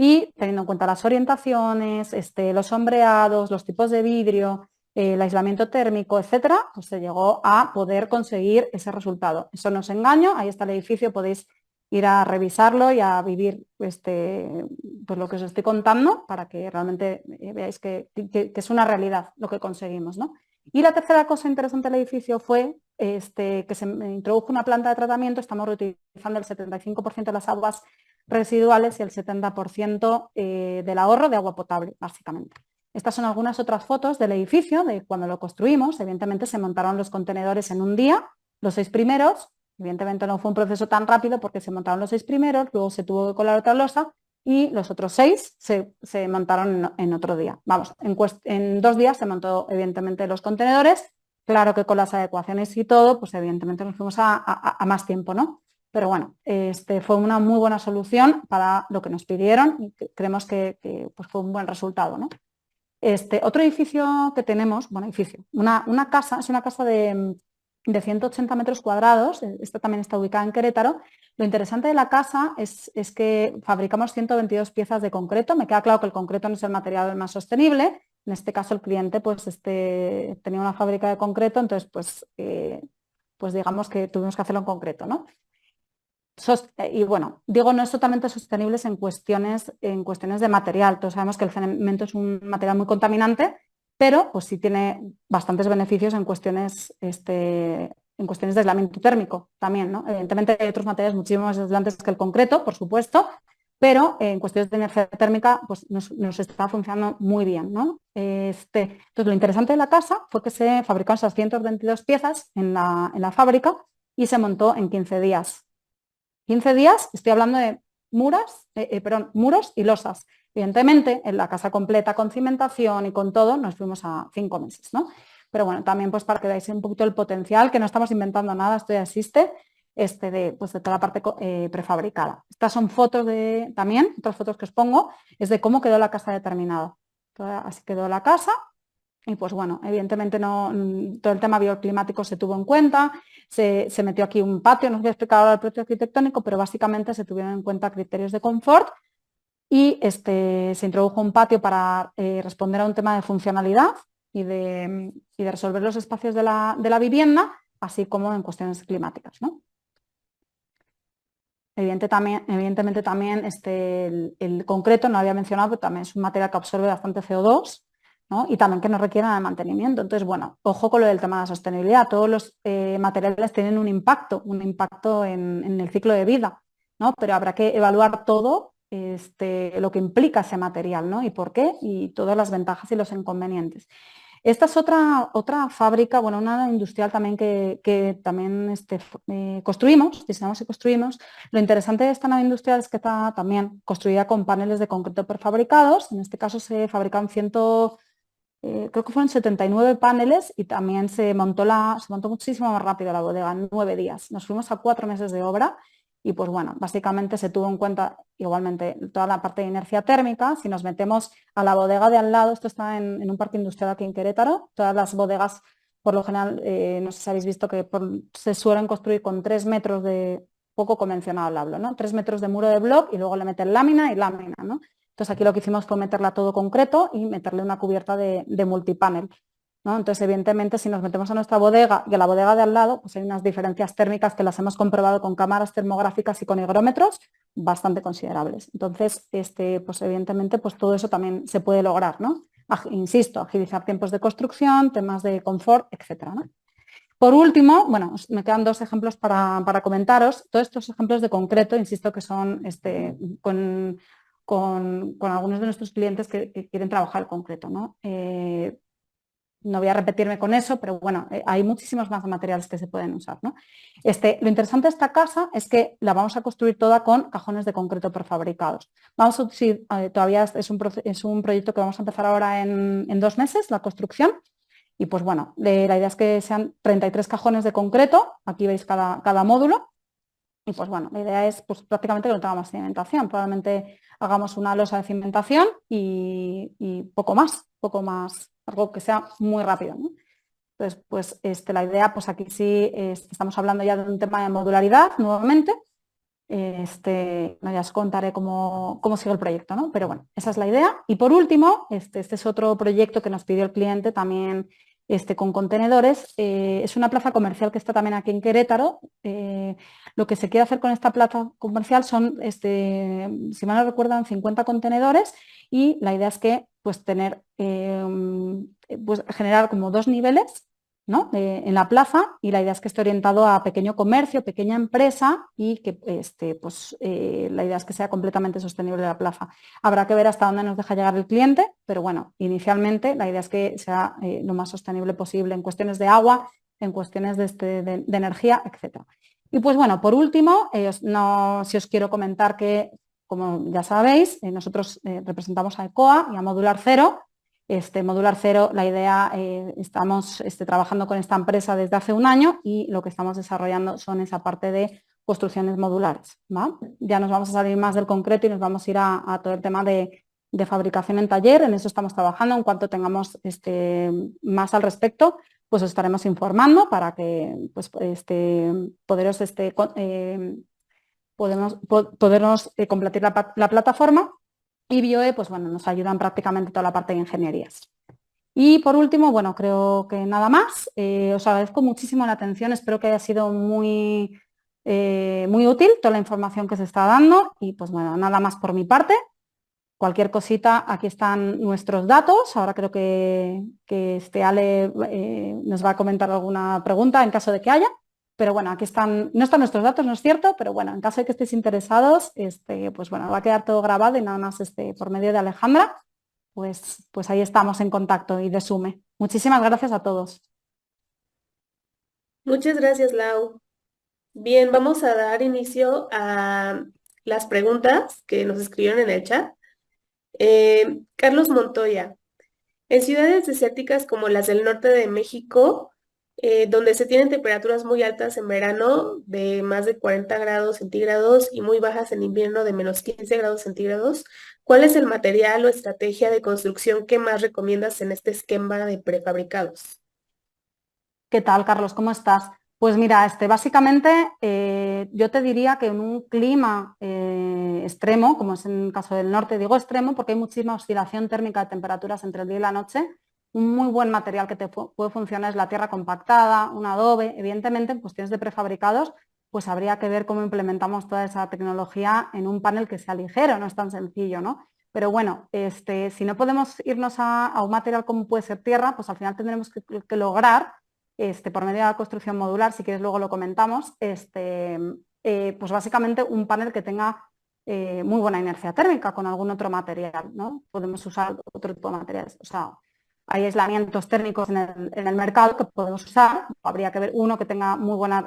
y teniendo en cuenta las orientaciones, los sombreados, los tipos de vidrio, el aislamiento térmico, etcétera, pues se llegó a poder conseguir ese resultado. Eso no es engaño, ahí está el edificio, podéis ir a revisarlo y a vivir pues lo que os estoy contando para que realmente veáis que es una realidad lo que conseguimos, ¿no? Y la tercera cosa interesante del edificio fue que se introdujo una planta de tratamiento, estamos reutilizando el 75% de las aguas residuales y el 70% del ahorro de agua potable, básicamente. Estas son algunas otras fotos del edificio, de cuando lo construimos. Evidentemente se montaron los contenedores en un día, los 6 primeros. Evidentemente no fue un proceso tan rápido porque se montaron los 6 primeros, luego se tuvo que colar otra losa, y los otros 6 se montaron en otro día. Vamos, en 2 días se montó evidentemente los contenedores, claro que con las adecuaciones y todo, pues evidentemente nos fuimos a más tiempo, ¿no? Pero bueno, fue una muy buena solución para lo que nos pidieron y creemos que pues fue un buen resultado, ¿no? Otro edificio que tenemos, bueno, una casa, es una casa de 180 metros cuadrados, esta también está ubicada en Querétaro. Lo interesante de la casa es que fabricamos 122 piezas de concreto. Me queda claro que el concreto no es el material más sostenible. En este caso el cliente pues, tenía una fábrica de concreto, entonces pues digamos que tuvimos que hacerlo en concreto, ¿no? Y bueno, digo, no es totalmente sostenibles en cuestiones de material. Todos sabemos que el cemento es un material muy contaminante, pero pues sí tiene bastantes beneficios en cuestiones de aislamiento térmico también, ¿no? Evidentemente hay otros materiales muchísimo más aislantes que el concreto, por supuesto, pero en cuestiones de energía térmica pues nos está funcionando muy bien, ¿no? Entonces lo interesante de la casa fue que se fabricaron esas 122 piezas en la fábrica y se montó en 15 días. 15 días, estoy hablando de muros y losas. Evidentemente, en la casa completa con cimentación y con todo, nos fuimos a 5 meses, ¿no? Pero bueno, también pues para que veáis un poquito el potencial, que no estamos inventando nada, esto ya existe, de toda la parte prefabricada. Estas son fotos también, otras fotos que os pongo, es de cómo quedó la casa determinada. Así quedó la casa. Y pues bueno, evidentemente todo el tema bioclimático se tuvo en cuenta, se metió aquí un patio, no os voy a explicar ahora el proyecto arquitectónico, pero básicamente se tuvieron en cuenta criterios de confort y se introdujo un patio para responder a un tema de funcionalidad y de resolver los espacios de la vivienda, así como en cuestiones climáticas, ¿no? Evidentemente también el concreto, no lo había mencionado, pero también es un material que absorbe bastante CO2, ¿no? Y también que no requiere nada de mantenimiento. Entonces, bueno, ojo con lo del tema de la sostenibilidad. Todos los materiales tienen un impacto en el ciclo de vida, ¿no? Pero habrá que evaluar todo lo que implica ese material, ¿no? Y por qué, y todas las ventajas y los inconvenientes. Esta es otra fábrica, bueno, una industrial también que también diseñamos y construimos. Lo interesante de esta nave industrial es que está también construida con paneles de concreto prefabricados. En este caso se fabrican creo que fueron 79 paneles y también se montó muchísimo más rápido la bodega, en 9 días. Nos fuimos a 4 meses de obra y pues bueno, básicamente se tuvo en cuenta igualmente toda la parte de inercia térmica. Si nos metemos a la bodega de al lado, esto está en un parque industrial aquí en Querétaro, todas las bodegas por lo general, no sé si habéis visto que se suelen construir con 3 metros de, poco convencional hablo, ¿no? 3 metros de muro de bloc y luego le meten lámina y lámina, ¿no? Entonces aquí lo que hicimos fue meterla todo concreto y meterle una cubierta de multipanel, ¿no? Entonces evidentemente si nos metemos a nuestra bodega y a la bodega de al lado, pues hay unas diferencias térmicas que las hemos comprobado con cámaras termográficas y con higrómetros bastante considerables. Entonces, pues evidentemente pues todo eso también se puede lograr, ¿no? Insisto, agilizar tiempos de construcción, temas de confort, etcétera, ¿no? Por último, bueno, me quedan 2 ejemplos para comentaros. Todos estos ejemplos de concreto, insisto que son con algunos de nuestros clientes que quieren trabajar el concreto, ¿no? No voy a repetirme con eso, pero bueno, hay muchísimos más materiales que se pueden usar, ¿no? Lo interesante de esta casa es que la vamos a construir toda con cajones de concreto prefabricados. Todavía es un proyecto que vamos a empezar ahora en 2 meses, la construcción. Y pues bueno, la idea es que sean 33 cajones de concreto, aquí veis cada módulo. Y pues bueno, la idea es pues, prácticamente que no tengamos cimentación, probablemente hagamos una losa de cimentación y poco más, algo que sea muy rápido, ¿no? Entonces, pues la idea, pues aquí sí estamos hablando ya de un tema de modularidad nuevamente. Ya os contaré cómo sigue el proyecto, ¿no? Pero bueno, esa es la idea. Y por último, este es otro proyecto que nos pidió el cliente también con contenedores. Es una plaza comercial que está también aquí en Querétaro. Lo que se quiere hacer con esta plaza comercial son, si mal no recuerdan, 50 contenedores y la idea es que pues generar como 2 niveles, ¿no? En la plaza y la idea es que esté orientado a pequeño comercio, pequeña empresa y que la idea es que sea completamente sostenible la plaza. Habrá que ver hasta dónde nos deja llegar el cliente, pero bueno, inicialmente la idea es que sea lo más sostenible posible en cuestiones de agua, en cuestiones de energía, etc. Y pues bueno, por último, si os quiero comentar que como ya sabéis, nosotros representamos a ECOA y a Modular Cero. Modular Cero, la idea, estamos trabajando con esta empresa desde hace un año y lo que estamos desarrollando son esa parte de construcciones modulares, ¿va? Ya nos vamos a salir más del concreto y nos vamos a ir a todo el tema de fabricación en taller. En eso estamos trabajando. En cuanto tengamos más al respecto, pues os estaremos informando para que pues, podernos compartir la plataforma. Y BioE, pues bueno, nos ayuda en prácticamente toda la parte de ingenierías. Y por último, bueno, creo que nada más. Os agradezco muchísimo la atención, espero que haya sido muy útil toda la información que se está dando y pues bueno, nada más por mi parte. Cualquier cosita, aquí están nuestros datos. Ahora creo que Ale nos va a comentar alguna pregunta en caso de que haya. Pero bueno, aquí están, no están nuestros datos, no es cierto, pero bueno, en caso de que estéis interesados, pues bueno, va a quedar todo grabado y nada más por medio de Alejandra, pues ahí estamos en contacto y de Sume. Muchísimas gracias a todos. Muchas gracias, Lau. Bien, vamos a dar inicio a las preguntas que nos escribieron en el chat. Carlos Montoya, en ciudades desérticas como las del norte de México, donde se tienen temperaturas muy altas en verano de más de 40 grados centígrados y muy bajas en invierno de menos 15 grados centígrados, ¿cuál es el material o estrategia de construcción que más recomiendas en este esquema de prefabricados? ¿Qué tal, Carlos? ¿Cómo estás? Pues mira, básicamente yo te diría que en un clima extremo, como es en el caso del norte, digo extremo porque hay muchísima oscilación térmica de temperaturas entre el día y la noche, un muy buen material que te puede funcionar es la tierra compactada, un adobe. Evidentemente, en cuestiones de prefabricados, pues habría que ver cómo implementamos toda esa tecnología en un panel que sea ligero, no es tan sencillo, ¿no? Pero bueno, si no podemos irnos a un material como puede ser tierra, pues al final tendremos que lograr por medio de la construcción modular, si quieres luego lo comentamos, pues básicamente un panel que tenga muy buena inercia térmica con algún otro material, ¿no? Podemos usar otro tipo de materiales. O sea, hay aislamientos térmicos en el mercado que podemos usar, habría que ver uno que tenga muy buena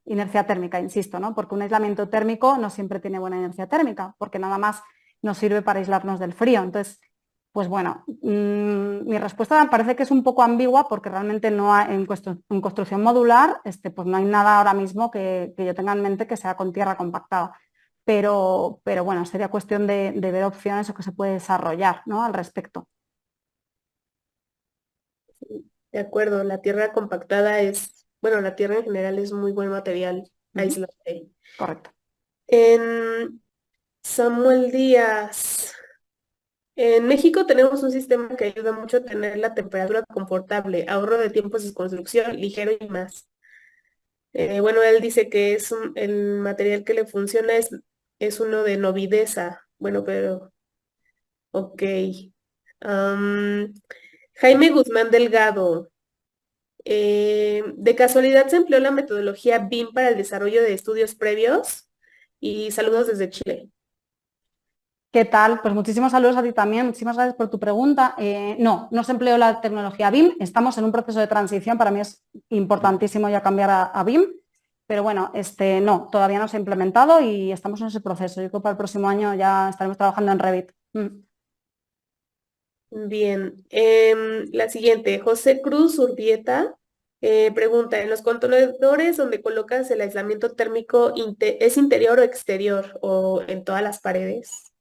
inercia térmica, insisto, ¿no? Porque un aislamiento térmico no siempre tiene buena inercia térmica, porque nada más nos sirve para aislarnos del frío. Entonces, pues bueno, mi respuesta me parece que es un poco ambigua porque realmente no hay, en construcción modular pues no hay nada ahora mismo que yo tenga en mente que sea con tierra compactada. Pero bueno, sería cuestión de ver opciones o que se puede desarrollar, ¿no? Al respecto. De acuerdo, la tierra compactada es, bueno, la tierra en general es muy buen material aislante. Correcto. En Samuel Díaz. En México tenemos un sistema que ayuda mucho a tener la temperatura confortable, ahorro de tiempos de construcción, ligero y más. Bueno, él dice que el material que le funciona es uno de Novidesa. Bueno, pero, ok. Jaime Guzmán Delgado. ¿De casualidad se empleó la metodología BIM para el desarrollo de estudios previos? Y saludos desde Chile. ¿Qué tal? Pues muchísimos saludos a ti también, muchísimas gracias por tu pregunta. No se empleó la tecnología BIM, estamos en un proceso de transición, para mí es importantísimo ya cambiar a BIM, pero bueno, no, todavía no se ha implementado y estamos en ese proceso. Yo creo que para el próximo año ya estaremos trabajando en Revit. Bien, la siguiente, José Cruz Urbieta pregunta, ¿en los contenedores donde colocas el aislamiento térmico es interior o exterior o en todas las paredes?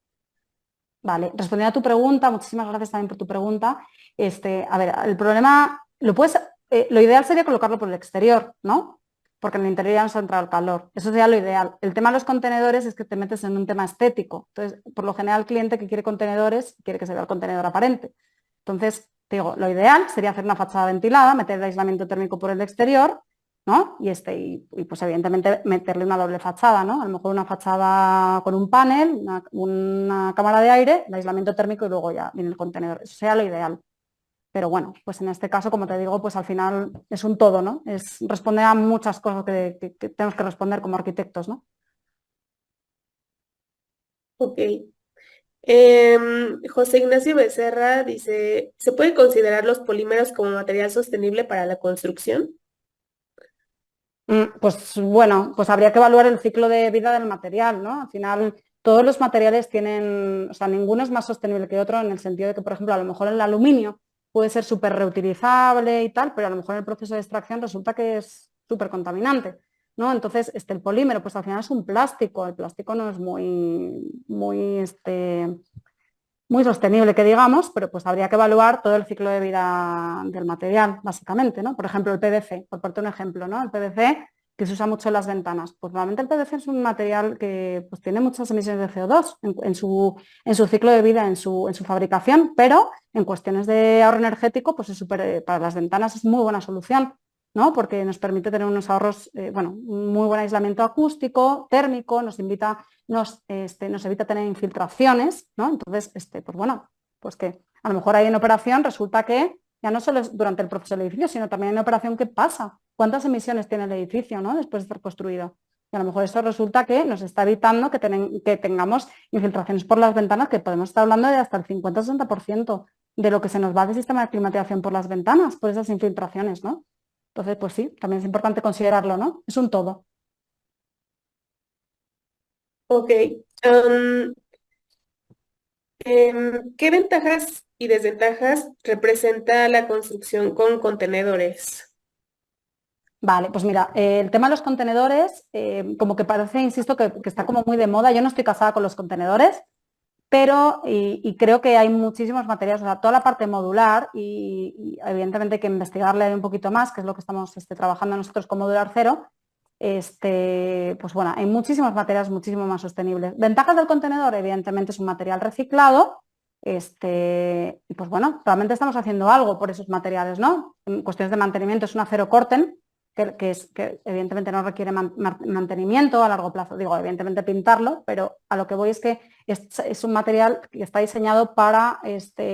Vale, respondiendo a tu pregunta, muchísimas gracias también por tu pregunta. A ver, el problema, lo ideal sería colocarlo por el exterior, ¿no? Porque en el interior ya nos ha entrado el calor. Eso sería lo ideal. El tema de los contenedores es que te metes en un tema estético. Entonces, por lo general, el cliente que quiere contenedores quiere que se vea el contenedor aparente. Entonces, te digo, lo ideal sería hacer una fachada ventilada, meter el aislamiento térmico por el exterior, ¿no? Y pues evidentemente meterle una doble fachada, ¿no? A lo mejor una fachada con un panel, una cámara de aire, el aislamiento térmico y luego ya viene el contenedor. Eso sería lo ideal. Pero bueno, pues en este caso, como te digo, pues al final es un todo, ¿no? Es responder a muchas cosas que tenemos que responder como arquitectos, ¿no? Ok. José Ignacio Becerra dice, ¿se puede considerar los polímeros como material sostenible para la construcción? Pues bueno, pues habría que evaluar el ciclo de vida del material, ¿no? Al final, todos los materiales tienen, o sea, ninguno es más sostenible que otro en el sentido de que, por ejemplo, a lo mejor el aluminio puede ser súper reutilizable y tal, pero a lo mejor en el proceso de extracción resulta que es súper contaminante, ¿no? Entonces, el polímero, pues al final es un plástico, el plástico no es muy sostenible que digamos, pero pues habría que evaluar todo el ciclo de vida del material, básicamente, ¿no? Por ejemplo, el PVC, por ponerte un ejemplo, ¿no? El PVC que se usa mucho en las ventanas. Pues normalmente el PVC es un material que pues, tiene muchas emisiones de CO2 en su ciclo de vida, en su fabricación, pero en cuestiones de ahorro energético, pues para las ventanas es muy buena solución, ¿no? Porque nos permite tener unos ahorros, un muy buen aislamiento acústico, térmico, nos evita tener infiltraciones, ¿no? Entonces, pues bueno, pues que a lo mejor ahí en operación resulta que ya no solo es durante el proceso del edificio, sino también en operación qué pasa, cuántas emisiones tiene el edificio, ¿no? Después de estar construido. Y a lo mejor eso resulta que nos está evitando que tengamos infiltraciones por las ventanas, que podemos estar hablando de hasta el 50-60% de lo que se nos va del sistema de climatización por las ventanas, por esas infiltraciones, ¿no? Entonces, pues sí, también es importante considerarlo, ¿no? Es un todo. Ok. am, ¿Qué ventajas y desventajas representa la construcción con contenedores? Vale, pues mira, el tema de los contenedores, como que parece, insisto, que está como muy de moda. Yo no estoy casada con los contenedores, pero y creo que hay muchísimos materiales, o sea, toda la parte modular y evidentemente hay que investigarle un poquito más, que es lo que estamos trabajando nosotros con Modular Cero. Pues bueno, hay muchísimos materiales muchísimo más sostenibles. Ventajas del contenedor, evidentemente es un material reciclado. Y pues bueno, realmente estamos haciendo algo por esos materiales, ¿no? En cuestiones de mantenimiento es un acero Corten, que evidentemente no requiere mantenimiento a largo plazo. Digo, evidentemente pintarlo, pero a lo que voy es que es un material que está diseñado para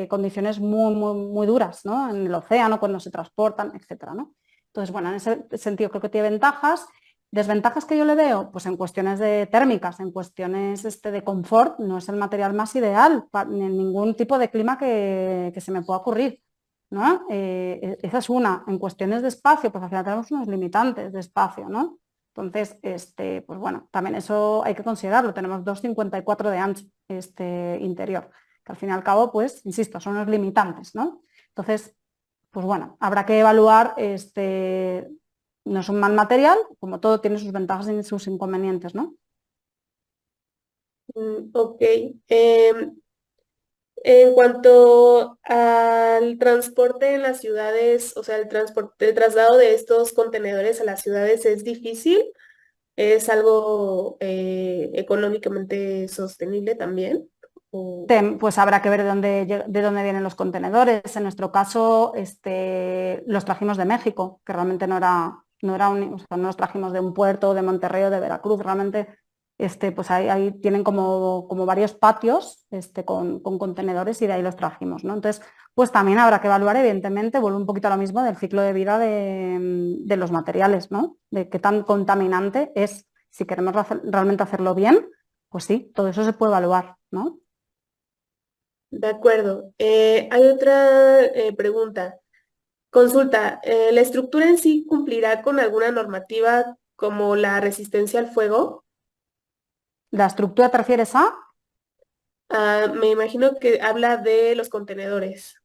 condiciones muy, muy, muy duras, ¿no? En el océano, cuando se transportan, etcétera, ¿no? Entonces, bueno, en ese sentido creo que tiene ventajas. Desventajas que yo le veo, pues en cuestiones de térmicas, en cuestiones de confort, no es el material más ideal en ningún tipo de clima que se me pueda ocurrir, ¿no? Esa es una. En cuestiones de espacio, pues al final tenemos unos limitantes de espacio, ¿no? Entonces, pues bueno, también eso hay que considerarlo. Tenemos 2,54 de ancho interior, que al fin y al cabo, pues, insisto, son unos limitantes, ¿no? Entonces, pues bueno, habrá que evaluar, no es un mal material, como todo tiene sus ventajas y sus inconvenientes, ¿no? Ok. En cuanto al transporte en las ciudades, o sea, el traslado de estos contenedores a las ciudades es difícil, es algo económicamente sostenible también. Pues habrá que ver de dónde vienen los contenedores. En nuestro caso, los trajimos de México, que realmente o sea, no los trajimos de un puerto, de Monterrey o de Veracruz. Realmente, pues ahí tienen como varios patios con contenedores y de ahí los trajimos, ¿no? Entonces, pues también habrá que evaluar, evidentemente, vuelvo un poquito a lo mismo del ciclo de vida de los materiales, ¿no? De qué tan contaminante es. Si queremos realmente hacerlo bien, pues sí, todo eso se puede evaluar, ¿no? De acuerdo. Hay otra pregunta. Consulta, ¿la estructura en sí cumplirá con alguna normativa como la resistencia al fuego? ¿La estructura te refieres a? Me imagino que habla de los contenedores.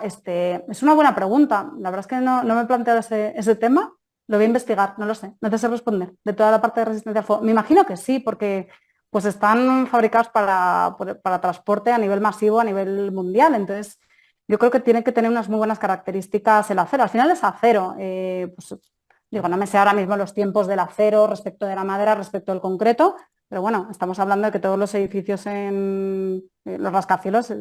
Es una buena pregunta. La verdad es que no me he planteado ese tema. Lo voy a investigar, no lo sé. No te sé responder. De toda la parte de resistencia al fuego. Me imagino que sí, porque pues están fabricados para transporte a nivel masivo, a nivel mundial. Entonces, yo creo que tiene que tener unas muy buenas características el acero. Al final es acero. Pues, digo, no me sé ahora mismo los tiempos del acero respecto de la madera, respecto del concreto, pero bueno, estamos hablando de que todos los edificios en los rascacielos,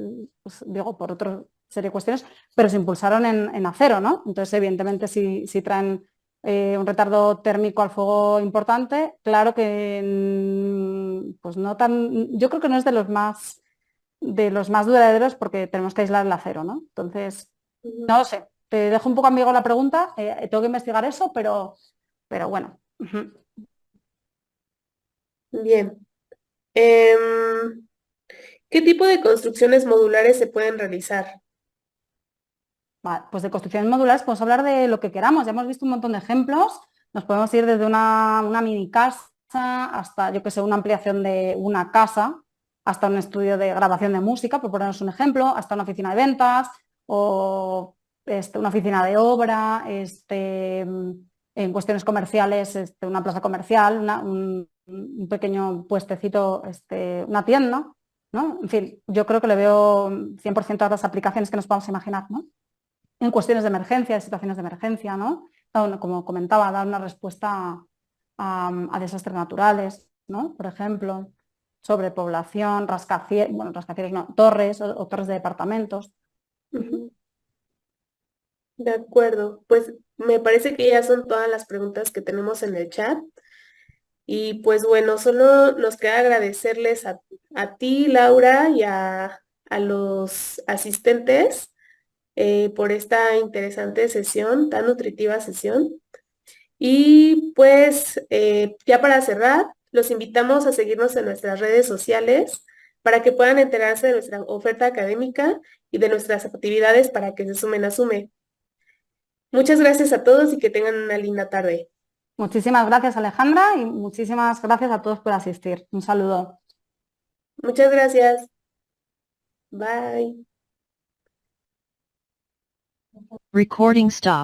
pues, digo, por otra serie de cuestiones, pero se impulsaron en acero, ¿no? Entonces, evidentemente, si traen un retardo térmico al fuego importante, claro que pues no tan, yo creo que no es de los más duraderos porque tenemos que aislar el acero, ¿no? Entonces, Ujú. no lo sé. Te dejo un poco ambiguo la pregunta, tengo que investigar eso, pero bueno. Ujú. Bien. ¿Qué tipo de construcciones modulares se pueden realizar? Vale, pues de construcciones modulares podemos hablar de lo que queramos. Ya hemos visto un montón de ejemplos. Nos podemos ir desde una mini casa hasta, yo que sé, una ampliación de una casa, hasta un estudio de grabación de música, por ponernos un ejemplo, hasta una oficina de ventas o una oficina de obra, en cuestiones comerciales, una plaza comercial, un pequeño puestecito, una tienda, ¿no? En fin, yo creo que le veo 100% a las aplicaciones que nos podamos imaginar, ¿no? En cuestiones de emergencia, de situaciones de emergencia, ¿no? Como comentaba, dar una respuesta a desastres naturales, ¿no? Por ejemplo, sobrepoblación, rascacielos, bueno, rascacielos no, torres o torres de departamentos. Ujú. De acuerdo, pues me parece que ya son todas las preguntas que tenemos en el chat. Y pues bueno, solo nos queda agradecerles a ti, Laura, y a los asistentes por esta interesante sesión, tan nutritiva sesión. Y pues ya para cerrar, los invitamos a seguirnos en nuestras redes sociales para que puedan enterarse de nuestra oferta académica y de nuestras actividades para que se sumen a Sume. Muchas gracias a todos y que tengan una linda tarde. Muchísimas gracias, Alejandra, y muchísimas gracias a todos por asistir. Un saludo. Muchas gracias. Bye. Recording stop.